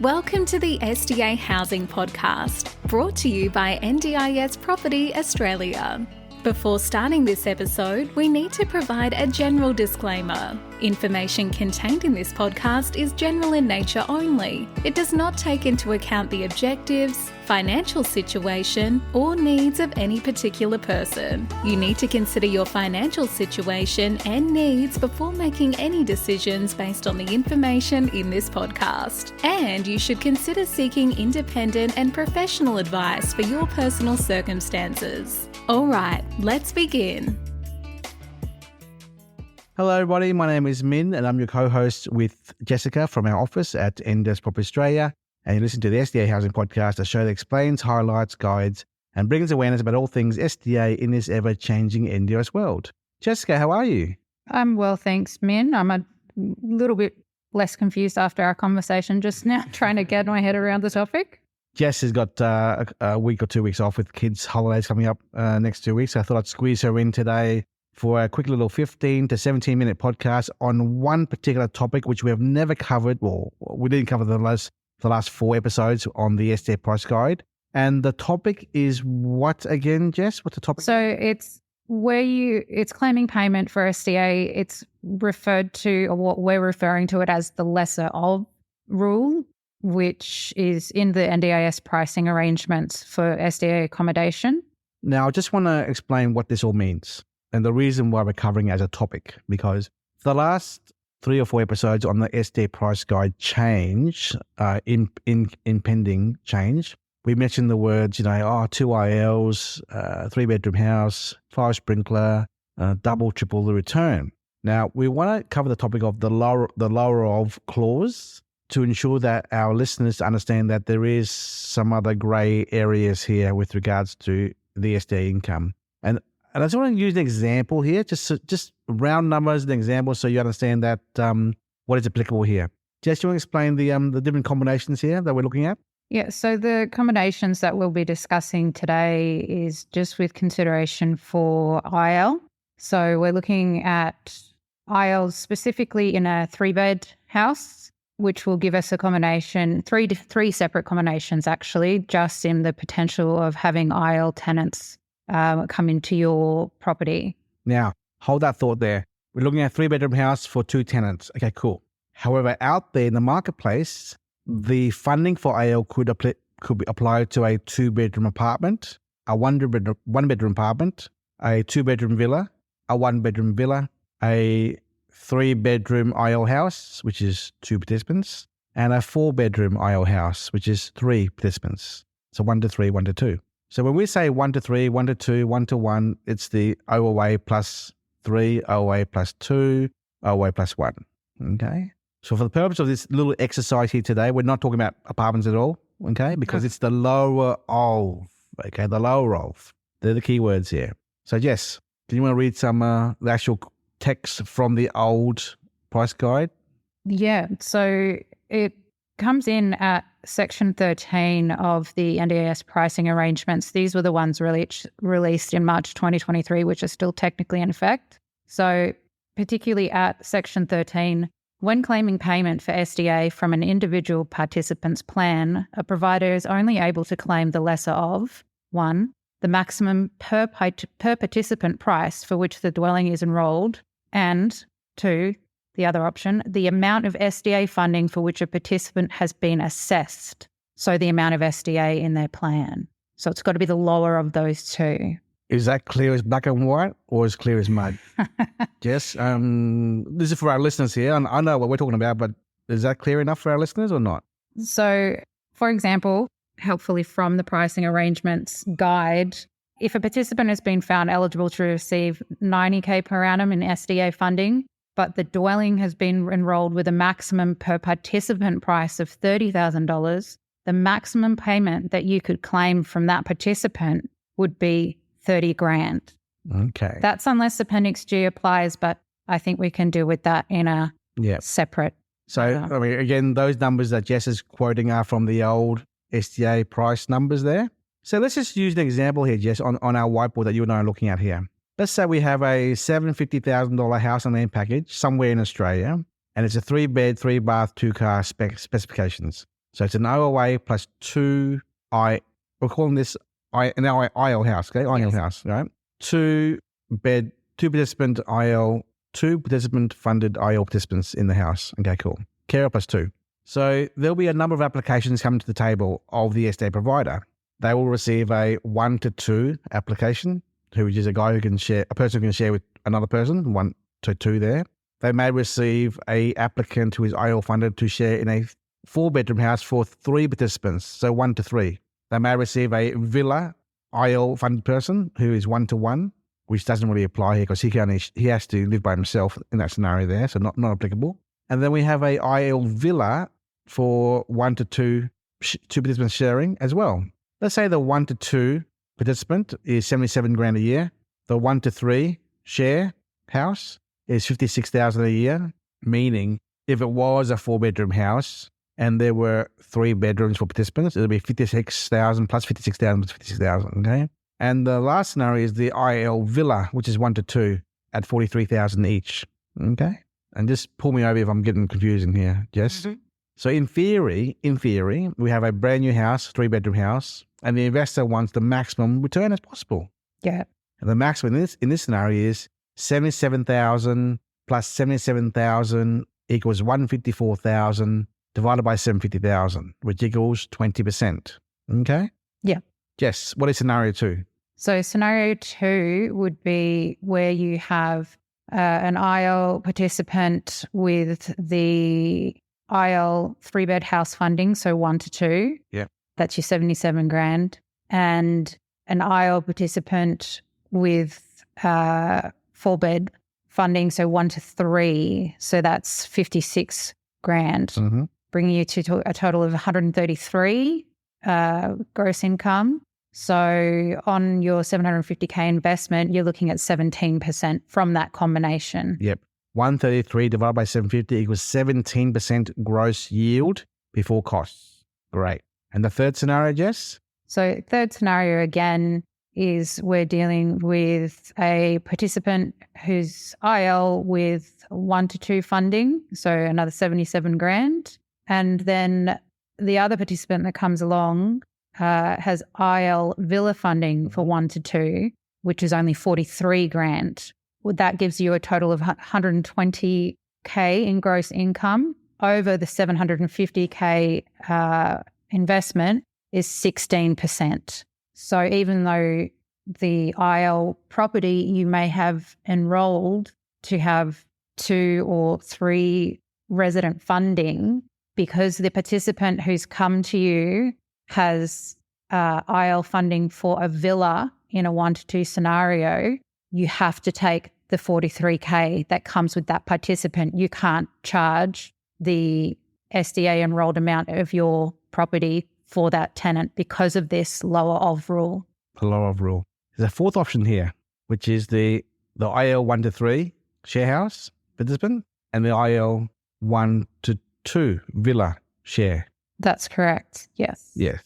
Welcome to the SDA Housing Podcast, brought to you by NDIS Property Australia. Before starting this episode, we need to provide a general disclaimer. Information contained in this podcast is general in nature only. It does not take into account the objectives, financial situation, or needs of any particular person. You need to consider your financial situation and needs before making any decisions based on the information in this podcast. And you should consider seeking independent and professional advice for your personal circumstances. All right, let's begin. Hello everybody, my name is Minh and I'm your co-host with Jessica from our office at NDIS Property Australia, and you listen to the SDA Housing Podcast, a show that explains, highlights, guides and brings awareness about all things SDA in this ever-changing NDIS world. Jessica, how are you? I'm well, thanks, Minh. I'm a little bit less confused after our conversation just now, trying to get my head around the topic. Jess has got a week or 2 weeks off with kids' holidays coming up next 2 weeks, so I thought I'd squeeze her in today for a quick little 15 to 17-minute podcast on one particular topic which we have never covered, or we didn't cover the last 4 episodes on the SDA Price Guide. And the topic is what again, Jess? What's the topic? So it's claiming payment for SDA. It's referred to, or what we're referring to it as, the lesser of rule, which is in the NDIS pricing arrangements for SDA accommodation. Now, I just want to explain what this all means and the reason why we're covering it as a topic, because the last 3 or 4 episodes on the SDA Price Guide change, impending change, we mentioned the words, 2 ILs, 3-bedroom house, 5 sprinkler, double, triple the return. Now, we want to cover the topic of the lower of clause to ensure that our listeners understand that there is some other grey areas here with regards to the SDA income. And I just want to use an example here, just round numbers, an example, so you understand that what is applicable here. Jess, do you want to explain the different combinations here that we're looking at? Yeah, so the combinations that we'll be discussing today is just with consideration for IL. So we're looking at ILs specifically in a 3-bed house, which will give us a combination, three separate combinations actually, just in the potential of having IL tenants come into your property. Now, hold that thought there. We're looking at a 3-bedroom house for 2 tenants. Okay, cool. However, out there in the marketplace, the funding for IL could be applied to a 2-bedroom apartment, a 1-bedroom apartment, a 2-bedroom villa, a 1-bedroom villa, a 3-bedroom IL house, which is 2 participants, and a 4-bedroom IL house, which is 3 participants. So 1 to 3, 1 to 2. So when we say 1 to 3, 1 to 2, 1 to 1, it's the OOA plus 3, OOA plus 2, OOA plus 1. Okay? So for the purpose of this little exercise here today, we're not talking about apartments at all, okay? Because it's the lower of, okay? The lower of. They're the key words here. So Jess, do you want to read some the actual text from the old price guide? Yeah, so it comes in at Section 13 of the NDIS pricing arrangements. These were the ones released in March 2023, which are still technically in effect. So particularly at Section 13, when claiming payment for SDA from an individual participant's plan, a provider is only able to claim the lesser of 1, the maximum per participant price for which the dwelling is enrolled, and 2, the other option, the amount of SDA funding for which a participant has been assessed. So the amount of SDA in their plan. So it's got to be the lower of those 2. Is that clear as black and white or as clear as mud? Yes. This is for our listeners here. And I know what we're talking about, but is that clear enough for our listeners or not? So, for example, helpfully from the pricing arrangements guide, if a participant has been found eligible to receive $90,000 per annum in SDA funding, but the dwelling has been enrolled with a maximum per participant price of $30,000, the maximum payment that you could claim from that participant would be $30,000. Okay. That's unless Appendix G applies, but I think we can deal with that in a separate. So, I mean, again, those numbers that Jess is quoting are from the old SDA price numbers there. So let's just use an example here, Jess, on our whiteboard that you and I are looking at here. Let's say we have a $750,000 house and land package somewhere in Australia, and it's a 3-bed, 3-bath, 2-car specifications. So it's an OOA plus we're calling this an IL house, okay? IL house, right? Two participant IL, two participant funded IL participants in the house. Okay, cool. Carer plus two. So there'll be a number of applications coming to the table of the SDA provider. They will receive a 1 to 2 application, which is a person who can share with another person, 1 to 2 there. They may receive a applicant who is IL funded to share in a 4-bedroom house for 3 participants, so 1 to 3. They may receive a villa IL funded person who is 1 to 1, which doesn't really apply here because he has to live by himself in that scenario there, so not applicable. And then we have a IL villa for 1 to 2 participants sharing as well. Let's say the 1 to 2 participant is 77 grand a year. The 1 to 3 share house is 56,000 a year, meaning if it was a 4-bedroom house and there were 3 bedrooms for participants, it'll be 56,000 plus 56,000 plus 56,000, okay? And the last scenario is the IL villa, which is 1 to 2 at 43,000 each, okay? And just pull me over if I'm getting confusing here, Jess. Mm-hmm. So in theory, we have a brand new house, 3-bedroom house, and the investor wants the maximum return as possible. Yeah. And the maximum in this scenario is 77,000 plus 77,000 equals 154,000 divided by 750,000, which equals 20%. Okay? Yeah. Jess, what is scenario 2? So scenario 2 would be where you have an IL participant with the IL 3-bed house funding, so 1 to 2. Yeah. That's your 77 grand. And an IL participant with 4-bed funding, so 1 to 3. So that's 56 grand, mm-hmm. bringing you to a total of 133 gross income. So on your 750K investment, you're looking at 17% from that combination. Yep. 133 divided by 750 equals 17% gross yield before costs. Great. And the third scenario, Jess? So third scenario again is we're dealing with a participant who's IL with 1 to 2 funding, so another 77 grand. And then the other participant that comes along has IL villa funding for 1 to 2, which is only 43 grand. That gives you a total of 120K in gross income over the 750K investment is 16%. So even though the IL property you may have enrolled to have 2 or 3 resident funding, because the participant who's come to you has IL funding for a villa in a 1 to 2 scenario, you have to take the 43K that comes with that participant. You can't charge the SDA enrolled amount of your property for that tenant because of this lower of rule. The lower of rule. There's a fourth option here, which is the IL 1 to 3 share house participant and the IL 1 to 2 villa share. That's correct. Yes. Yes.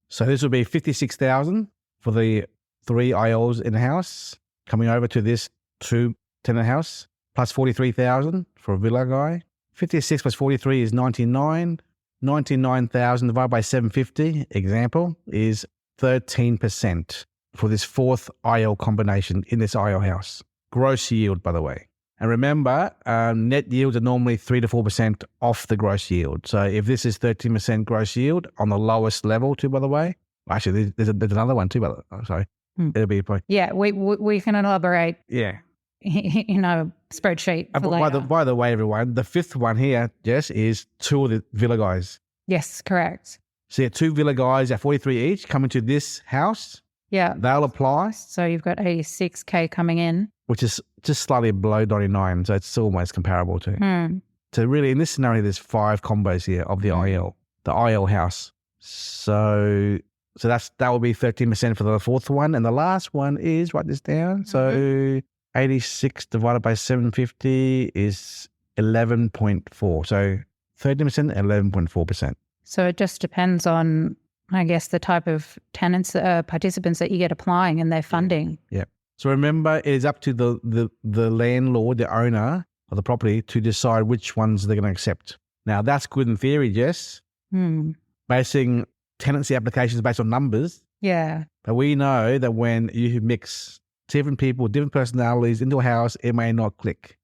So this would be 56,000 for the 3 ILs in the house coming over to this 2-tenant house plus 43,000 for a villa guy. 56 plus 43 is 99. 99,000 divided by 750, example, is 13% for this 4th IL combination in this IL house. Gross yield, by the way. And remember, net yields are normally 3 to 4% off the gross yield. So if this is 13% gross yield on the lowest level too, by the way, actually there's another one too, by the way. Sorry. It'll be yeah, we can elaborate. Yeah. In a spreadsheet. By the way, everyone, the 5th one here, Jess, is 2 of the villa guys. Yes, correct. So 2 villa guys at 43 each coming to this house. Yeah. They'll apply. So you've got 86K coming in. Which is just slightly below 99, so it's almost comparable to. So really, in this scenario, there's 5 combos here of the IL house. So that will be 13% for the 4th one. And the last one is, write this down, so 86 divided by 750 is 11.4. So 13%, 11.4%. So it just depends on, I guess, the type of tenants, participants that you get applying and their funding. Yeah. So remember, it is up to the landlord, the owner of the property, to decide which ones they're going to accept. Now, that's good in theory, Jess. But basing tenancy applications based on numbers. Yeah. But we know that when you mix different people, different personalities into a house, it may not click.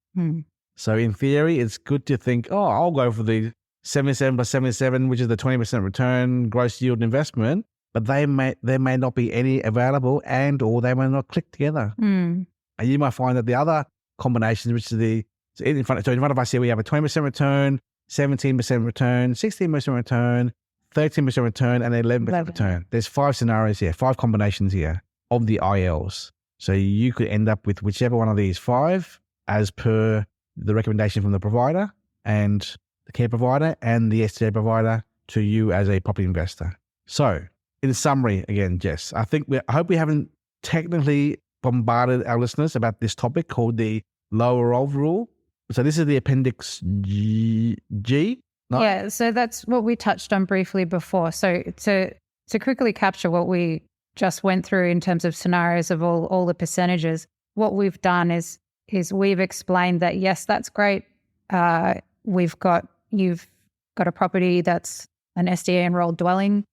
So in theory, it's good to think, oh, I'll go for the 77 plus 77, which is the 20% return gross yield investment. But there may not be any available, and or they may not click together. And you might find that the other combinations, which is in front of us here, we have a 20% return, 17% return, 16% return, 13% return, and 11% return. There's 5 scenarios here, 5 combinations here of the ILs. So you could end up with whichever one of these 5 as per the recommendation from the provider and the care provider and the SDA provider to you as a property investor. So in summary, again, Jess, I hope we haven't technically bombarded our listeners about this topic called the lower of rule. So this is the Appendix G. No? Yeah, so that's what we touched on briefly before. So to quickly capture what we just went through in terms of scenarios of all the percentages, what we've done is we've explained that, yes, that's great. You've got a property that's an SDA enrolled dwelling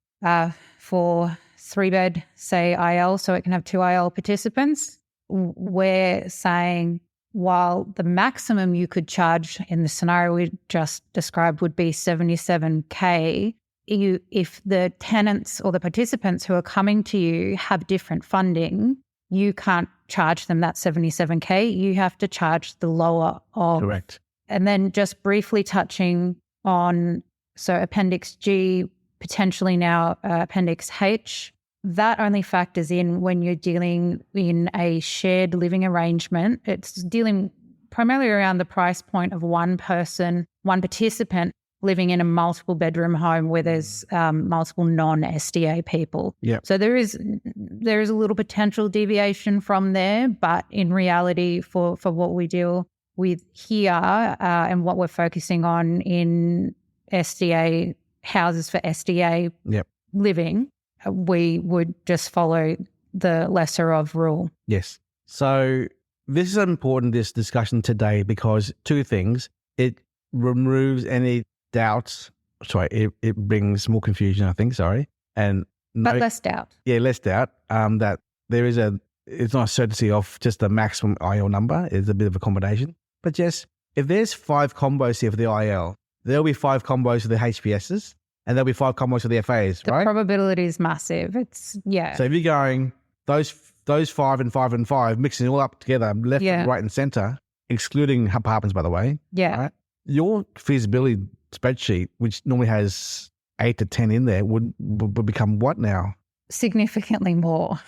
for 3-bed, say, IL, so it can have 2 IL participants. We're saying while the maximum you could charge in the scenario we just described would be $77K, if the tenants or the participants who are coming to you have different funding, you can't charge them that $77K. You have to charge the lower of. Correct. And then just briefly touching on, so Appendix G, potentially now Appendix H, that only factors in when you're dealing in a shared living arrangement. It's dealing primarily around the price point of one person, one participant living in a multiple bedroom home where there's multiple non-SDA people. Yeah. So there is a little potential deviation from there, but in reality for what we deal with here and what we're focusing on in SDA houses for SDA living, we would just follow the lesser of rule. Yes. So this is important, this discussion today, because 2 things. It removes any doubts. Sorry, it brings more confusion, I think, and but less doubt. Yeah, less doubt that there is it's not a certainty of just the maximum IL number. It's a bit of a combination. But Jess, if there's 5 combos here for the IL, there'll be 5 combos for the HPSs, and there'll be 5 combos for the FAs, right? The probability is massive. It's, yeah. So if you're going those 5 and 5 and 5, mixing it all up together, left, right, and center, excluding apartments, by the way. Yeah. Right? Your feasibility spreadsheet, which normally has 8 to 10 in there, would become what now? Significantly more.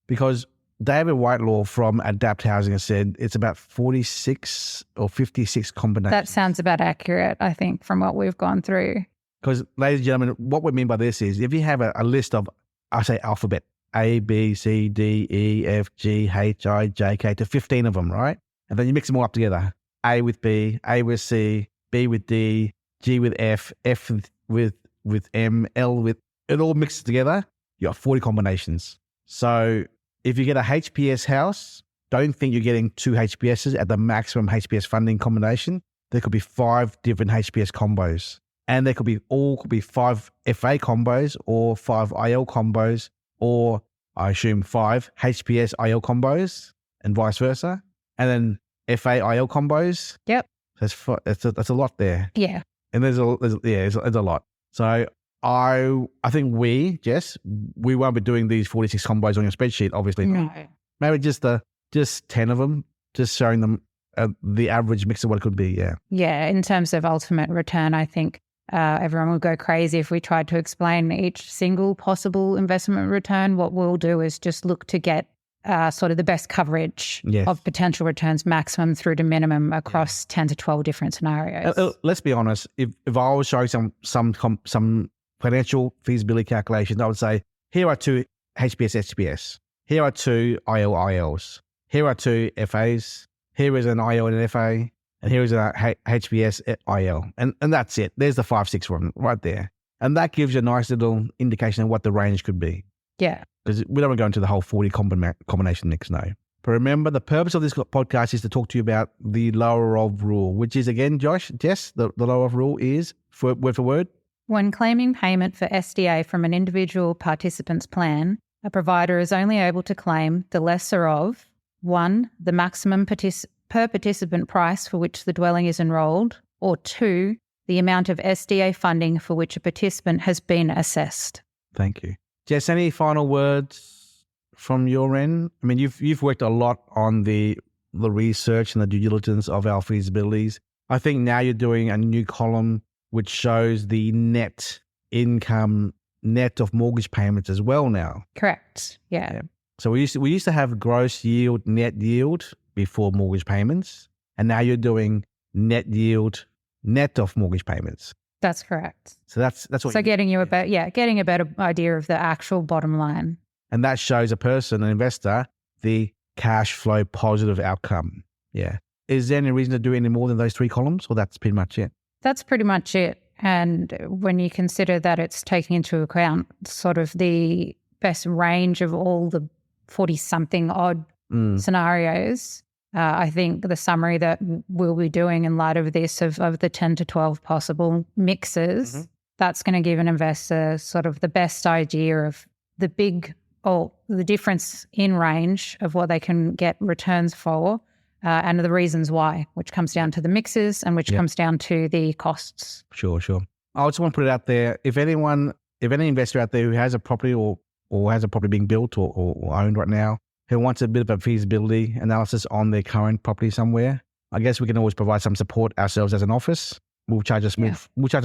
Because David Whitelaw from Adapt Housing has said it's about 46 or 56 combinations. That sounds about accurate, I think, from what we've gone through. Because, ladies and gentlemen, what we mean by this is if you have a list of, I say alphabet, A, B, C, D, E, F, G, H, I, J, K, to 15 of them, right? And then you mix them all up together. A with B, A with C, B with D, G with F, F with M, L with, it all mixes together. You got 40 combinations. So if you get a HPS house, don't think you're getting 2 HPSs at the maximum HPS funding combination. There could be 5 different HPS combos. And there could be 5 FA combos or 5 IL combos, or I assume 5 HPS IL combos and vice versa. And then FA IL combos. Yep. That's a lot there. Yeah. And there's a lot. So I think Jess, we won't be doing these 46 combos on your spreadsheet, obviously. No. Maybe just 10 of them, just showing them the average mix of what it could be. Yeah. Yeah. In terms of ultimate return, I think everyone would go crazy if we tried to explain each single possible investment return. What we'll do is just look to get sort of the best coverage of potential returns, maximum through to minimum across 10 to 12 different scenarios. Let's be honest. If I was showing some financial feasibility calculations, I would say, here are 2 HPS. Here are 2 ILs. Here are 2 FAs. Here is an IL and an FA. And here is a HPS IL. And that's it. There's the 5-6 one right there. And that gives you a nice little indication of what the range could be. Yeah. Because we don't want to go into the whole 40 combination mix, no. But remember, the purpose of this podcast is to talk to you about the lower of rule, which is, again, Jess, the lower of rule is, word for word? When claiming payment for SDA from an individual participant's plan, a provider is only able to claim the lesser of 1. The maximum per participant price for which the dwelling is enrolled, or 2. The amount of SDA funding for which a participant has been assessed. Thank you. Jess, any final words from your end? I mean, you've worked a lot on the research and the due diligence of our feasibilities. I think now you're doing a new column which shows the net income, net of mortgage payments as well now. Correct. Yeah. So we used to have gross yield, net yield before mortgage payments, and now you're doing net yield, net of mortgage payments. That's correct. So that's what. So getting a better idea of the actual bottom line. And that shows a person, an investor, the cash flow positive outcome. Yeah. Is there any reason to do any more than those 3 columns, or that's pretty much it? That's pretty much it. And when you consider that it's taking into account sort of the best range of all the 40-something odd scenarios, I think the summary that we'll be doing in light of this of the 10 to 12 possible mixes, that's going to give an investor sort of the best idea of the difference in range of what they can get returns for and the reasons why, which comes down to the mixes and which comes down to the costs. Sure. I just want to put it out there. If any investor out there who has a property or has a property being built or owned right now, who wants a bit of a feasibility analysis on their current property somewhere, I guess we can always provide some support ourselves as an office. We'll charge a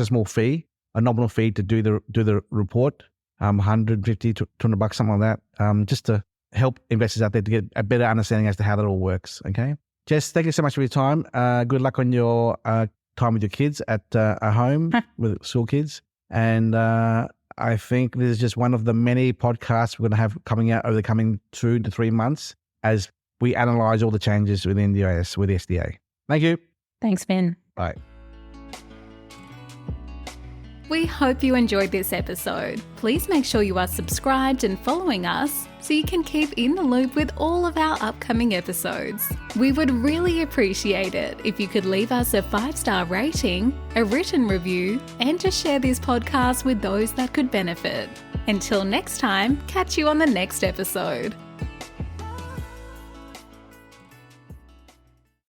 small fee, a nominal fee to do the report, $150 to $200, something like that, just to help investors out there to get a better understanding as to how that all works. Okay, Jess, thank you so much for your time. Good luck on your time with your kids at home with school kids, and I think this is just one of the many podcasts we're going to have coming out over the coming 2 to 3 months as we analyse all the changes with NDIS, with the SDA. Thank you. Thanks, Minh. Bye. We hope you enjoyed this episode. Please make sure you are subscribed and following us so you can keep in the loop with all of our upcoming episodes. We would really appreciate it if you could leave us a 5-star rating, a written review, and to share this podcast with those that could benefit. Until next time, catch you on the next episode.